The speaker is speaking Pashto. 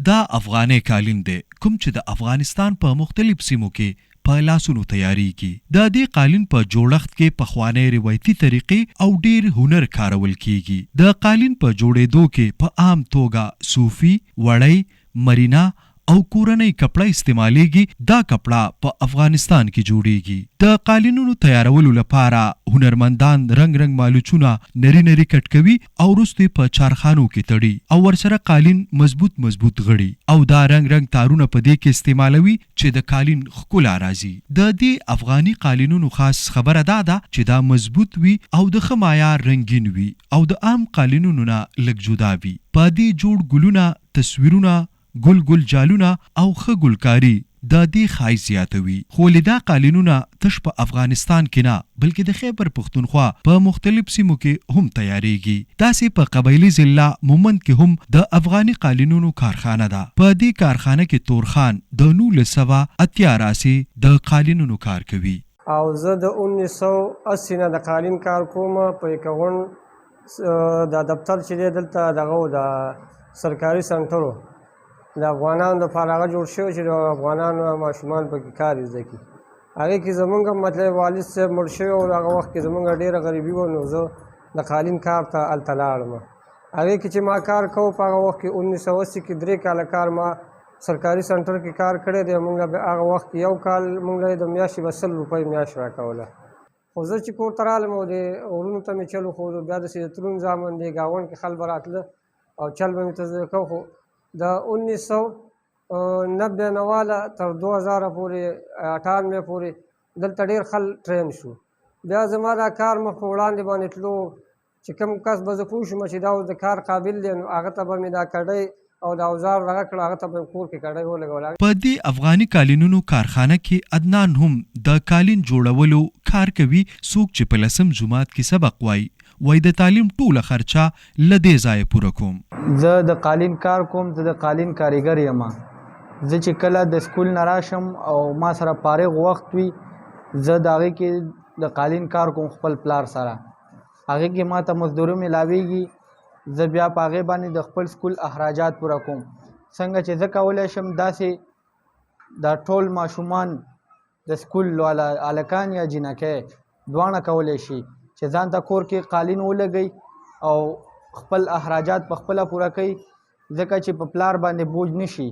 دا افغاني قالین دی کوم چې د افغانستان په مختلف سیمو کې په لاسونو تیاریږي. د دې قالین په جوړښت کې پخوانۍ روایتي طریقې او ډیر هنر کارول کیږي. د قالین په جوړېدو کې په عام توګه صوفي، وړۍ، مرینا او کورنۍ کپړه استعمالیږي. دا کپړه په افغانستان کې جوړیږي. د قالینونو تیارولو لپاره هنرمندان رنگ رنگ مالوچونه نری نری کټ کوي او وروسته په چارخانو کې تړي او ورسره قالین مضبوط غړي او دا رنگ رنگ تارونه په دې کې استعمالوي چې د قالین ښکلا راځي. د دې افغاني قالینونو خاص خبره ده چې دا مضبوط وي او د ښه معیار رنګین وي او د عام قالینونو نه لږ جدا وي. په دې جوړ ګلونه، تصویرونه، ګل جالونه او ښه ګلکاري د دې ښایست زیاتوي. خو دا قالینونه تش په افغانستان کې نه بلکې د خیبر پښتونخوا په مختلف سیمو کې هم تیاریږي. داسې په قبایلي ضلع مومند کې هم د افغاني قالینونو کارخانه ده. په دې کارخانه کې تورخان د 1988 د قالینونو کار کوي. او زه د 1980 نه د قالین کار کوم. په کون د دفتر چې دی دلته دغه د سرکاري سنټرو د افغانانو دپاره هغه جوړ شوی چې د افغانانو ماشومان پکې کار زده کړي. هغې کې زمونږ مطلب والد صاحب مړ شوی او هغه وخت کې زمونږ ډېره غریبي وه نو زه د قالین کار ته هلته لاړم. هغې کې چې ما کار کوو په هغه وخت کې 1980 کې 3 کاله کار ما سرکاري سنټر کې کار کړی دی. مونږ به هغه وخت کې 1 کال مونږ د میاشتې به 100 روپۍ میاشت راکوله. خو زه چې کور ته رالم او د ورونو ته مې چل وښودو بیا داسې د تلون زامن دی ګاونډ کې خلک به راتله او چل به مې ته زده کوو. خو د 1990 نه واله تر 2000 پورې 98 پورې دلته ډېر خلک ټرین شو. بیا زما دا کار مخ په وړاندې باندې تلو چې کوم کس به زه پوه شوم چې دا اوس د کار قابل دی نو هغه ته به مې دا کډۍ او د اوزار دغه کړه هغه ته به کور کې کډۍ ولګوله. په دې افغاني قالینونو کارخانه کې عدنان هم د قالین جوړولو کار کوي. څوک چې په 10م جماعت کې سبق وای د تعلیم ټوله خرچه له دې ځایه پوره کوم. زه د قالین کار کوم. زه د قالین کاریګر یم. زه چې کله د سکول نه راشم او ما سره فارغ وخت وي زه د هغې کې د قالین کار کوم خپل پلار سره. هغې کې ما ته مزدوري میلاویږي. زه بیا په هغې باندې د خپل سکول اخراجات پوره کوم. څنګه چې زه کولی شم داسې دا ټول ماشومان د سکول هلکان یا جینکۍ دواړه کولی شي چې ځان ته کور کې قالین ولګوي او خپل اخراجات په خپله پوره کوي ځکه چې په پلار باندې بوج نشي.